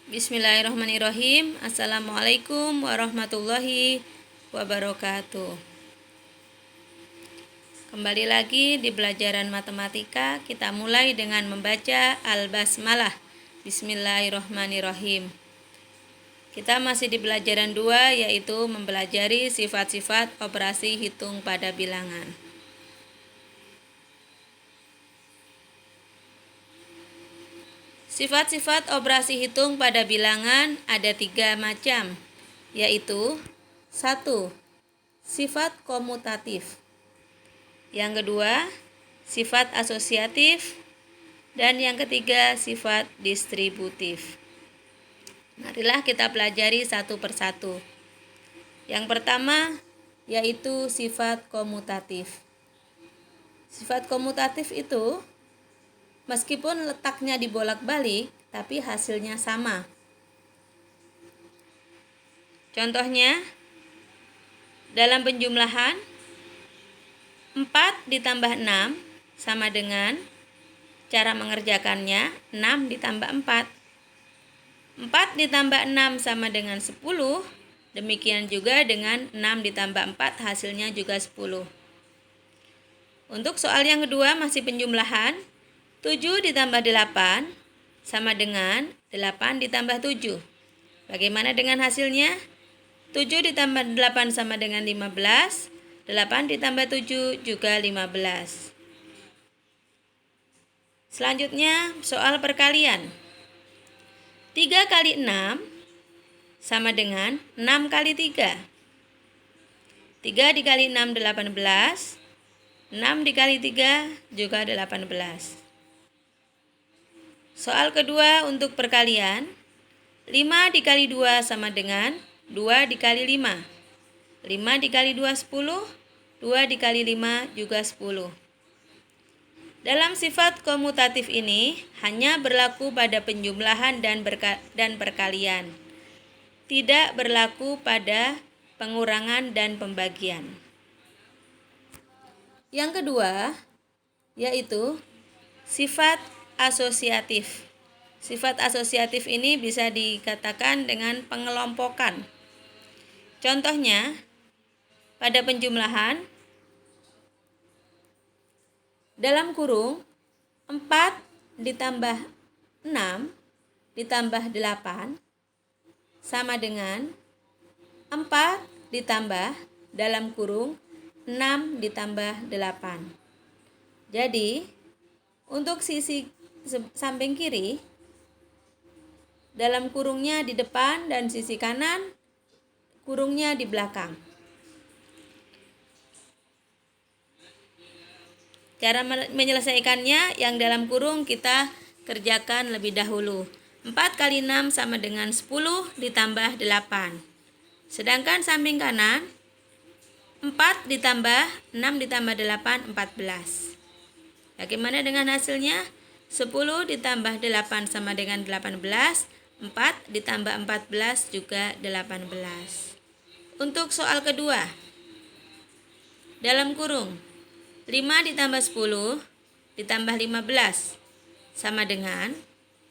Bismillahirrahmanirrahim. Assalamualaikum warahmatullahi wabarakatuh. Kembali lagi di pelajaran matematika. Kita mulai dengan membaca Al-Basmalah. Bismillahirrahmanirrahim. Kita masih di pelajaran 2, yaitu mempelajari sifat-sifat operasi hitung pada bilangan. Sifat-sifat operasi hitung pada bilangan ada 3 macam, yaitu 1. Sifat komutatif. Yang kedua, sifat asosiatif. Dan yang ketiga, sifat distributif. Marilah kita pelajari satu persatu. Yang pertama, yaitu sifat komutatif. Sifat komutatif itu meskipun letaknya dibolak-balik, tapi hasilnya sama. Contohnya, dalam penjumlahan 4 ditambah 6 sama dengan, cara mengerjakannya, 6 ditambah 4. 4 ditambah 6 sama dengan 10, demikian juga dengan 6 ditambah 4 hasilnya juga 10. Untuk soal yang kedua masih penjumlahan, 7 ditambah 8 sama dengan 8 ditambah 7. Bagaimana dengan hasilnya? 7 ditambah 8 sama dengan 15. 8 ditambah 7 juga 15. Selanjutnya soal perkalian. 3 kali 6 sama dengan 6 kali 3. 3 dikali 6 18. 6 dikali 3 juga 18. Soal kedua untuk perkalian, 5 dikali 2 sama dengan 2 dikali 5. 5 dikali 2 10, 2 dikali 5 juga 10. Dalam sifat komutatif ini hanya berlaku pada penjumlahan dan perkalian. Tidak berlaku pada pengurangan dan pembagian. Yang kedua, yaitu sifat asosiatif. Sifat asosiatif ini bisa dikatakan dengan pengelompokan. Contohnya, pada penjumlahan, dalam kurung 4 ditambah 6 ditambah 8 sama dengan 4 ditambah dalam kurung 6 ditambah 8. Jadi, untuk sisi samping kiri, dalam kurungnya di depan dan sisi kanan, kurungnya di belakang. Cara menyelesaikannya, yang dalam kurung kita kerjakan lebih dahulu. 4 kali 6 sama dengan 10 ditambah 8. Sedangkan samping kanan, 4 ditambah 6 ditambah 8, 14. Bagaimana dengan hasilnya? 10 ditambah 8 sama dengan 18. 4 ditambah 14 juga 18. Untuk soal kedua, dalam kurung 5 ditambah 10 ditambah 15 sama dengan,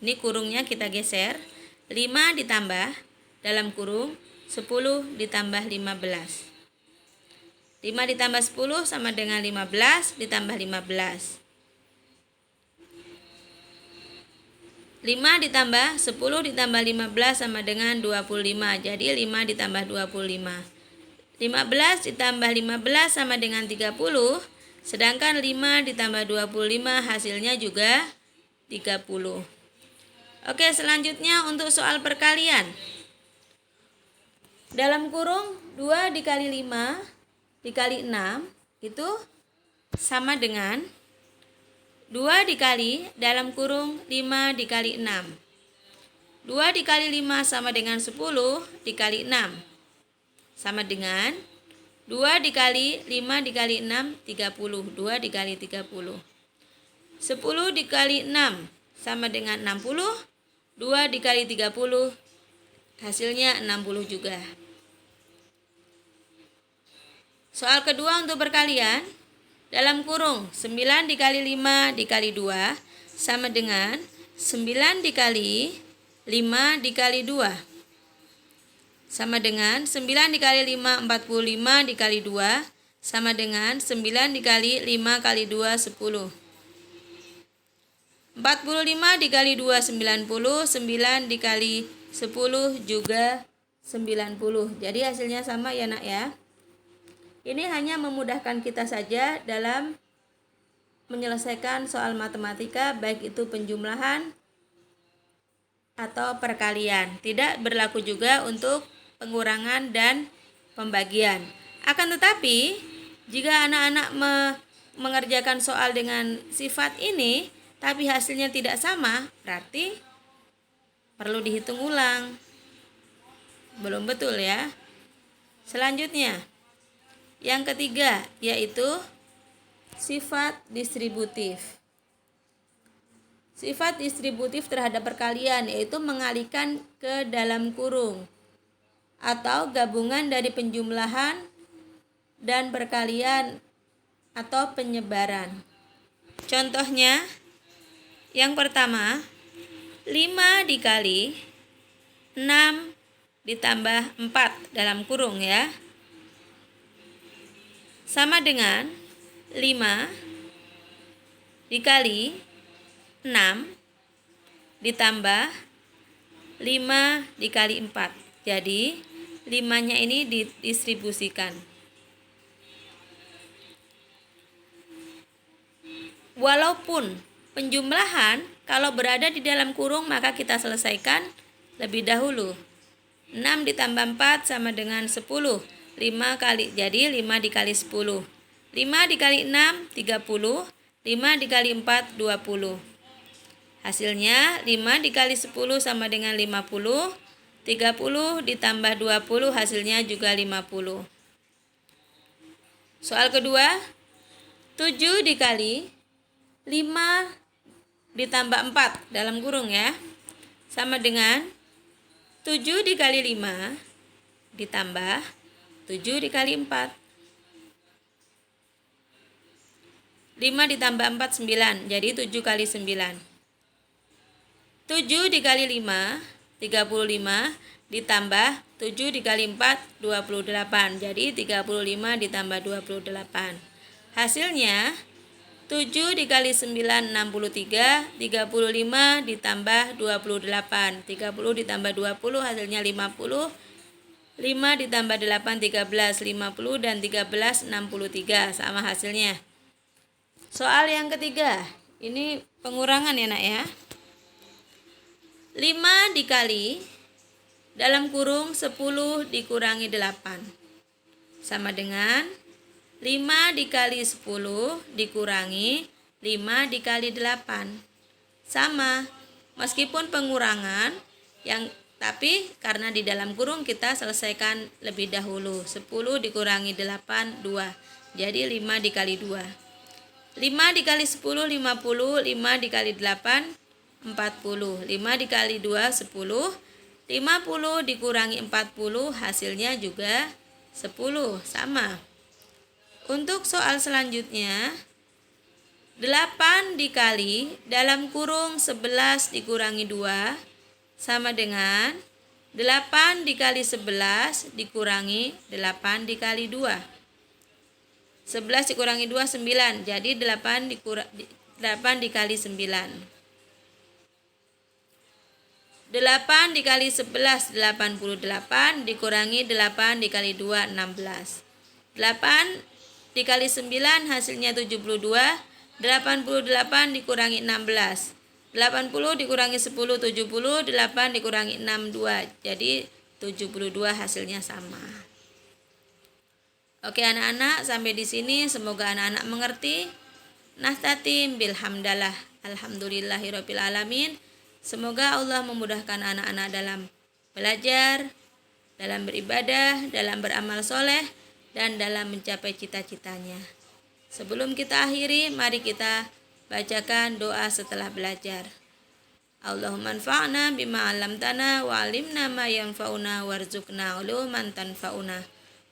ini kurungnya kita geser, 5 ditambah dalam kurung 10 ditambah 15. 5 ditambah 10 sama dengan 15 ditambah 15. 5 ditambah 10 ditambah 15 sama dengan 25. Jadi 5 ditambah 25. 15 ditambah 15 sama dengan 30. Sedangkan 5 ditambah 25 hasilnya juga 30. Oke, selanjutnya untuk soal perkalian. Dalam kurung 2 dikali 5 dikali 6 itu sama dengan 2 dikali dalam kurung 5 dikali 6. 2 dikali 5 sama dengan 10 dikali 6. Sama dengan 2 dikali 5 dikali 6, 30. 2 dikali 30. 10 dikali 6 sama dengan 60. 2 dikali 30 hasilnya 60 juga. Soal kedua untuk perkalian. Dalam kurung 9 dikali 5 dikali 2 sama dengan 9 dikali 5 dikali 2 sama dengan 9 dikali 5, 45 dikali 2 sama dengan 9 dikali 5 kali 2, 10. 45 dikali 2, 90. 9 dikali 10 juga 90. Jadi hasilnya sama ya nak ya. Ini hanya memudahkan kita saja dalam menyelesaikan soal matematika, baik itu penjumlahan atau perkalian. Tidak berlaku juga untuk pengurangan dan pembagian. Akan tetapi, jika anak-anak mengerjakan soal dengan sifat ini, tapi hasilnya tidak sama, berarti perlu dihitung ulang. Belum betul ya. Selanjutnya, yang ketiga yaitu sifat distributif. Sifat distributif terhadap perkalian yaitu mengalihkan ke dalam kurung atau gabungan dari penjumlahan dan perkalian atau penyebaran. Contohnya, yang pertama, 5 dikali 6 ditambah 4 dalam kurung ya, sama dengan 5 dikali 6 ditambah 5 dikali 4. Jadi 5-nya ini didistribusikan. Walaupun penjumlahan kalau berada di dalam kurung maka kita selesaikan lebih dahulu. 6 ditambah 4 sama dengan 10. 5 kali, jadi 5 dikali 10. 5 dikali 6, 30. 5 dikali 4, 20. Hasilnya 5 dikali 10 sama dengan 50. 30 ditambah 20 hasilnya juga 50. Soal kedua, 7 dikali 5 ditambah 4 dalam kurung ya, sama dengan 7 dikali 5 ditambah 7 dikali 4. 5 ditambah 4, 9. Jadi 7 kali 9. 7 dikali 5, 35. Ditambah 7 dikali 4, 28. Jadi 35 ditambah 28. Hasilnya 7 dikali 9, 63. 35 ditambah 28. 30 ditambah 20 hasilnya 50. 5 ditambah 8, 13. 50 dan 13, 63. Sama hasilnya. Soal yang ketiga, ini pengurangan ya nak ya. 5 dikali dalam kurung 10 dikurangi 8 sama dengan 5 dikali 10 dikurangi 5 dikali 8. Sama, meskipun pengurangan tapi karena di dalam kurung kita selesaikan lebih dahulu. 10 dikurangi 8, 2. Jadi 5 dikali 2. 5 dikali 10, 50. 5 dikali 8, 40. 5 dikali 2, 10. 50 dikurangi 40 hasilnya juga 10. Sama. Untuk soal selanjutnya, 8 dikali dalam kurung 11 dikurangi 2 sama dengan 8 dikali 11 dikurangi 8 dikali 2. 11 dikurangi 2, 9. Jadi 8 dikali 9. 8 dikali 11, 88. Dikurangi 8 dikali 2, 16. 8 dikali 9 hasilnya 72. 88 dikurangi 16. 80 dikurangi 10, 70. 8 dikurangi 6, 2. Jadi 72 hasilnya sama. Oke anak-anak, sampai di sini semoga anak-anak mengerti. Nahtatim bilhamdalah. Alhamdulillahirabbil alamin. Semoga Allah memudahkan anak-anak dalam belajar, dalam beribadah, dalam beramal soleh, dan dalam mencapai cita-citanya. Sebelum kita akhiri, mari kita bacakan doa setelah belajar. Allahumma anfa'na bima 'allamtana wa 'allimna ma yanfa'una warzuqna 'uluman tanfa'una.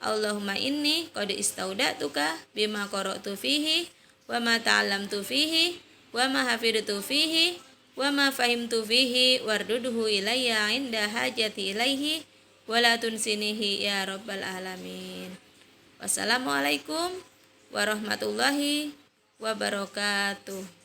Allahumma inni qad istaudatuka bima qara'tu fihi wa ma ta'allamtu fihi wa ma hafidtu fihi wa ma fahimtu fihi warduduhu ilayya inda hajati ilaihi wala tunsinihi ya rabbal alamin. Wassalamualaikum warahmatullahi wabarakatuh.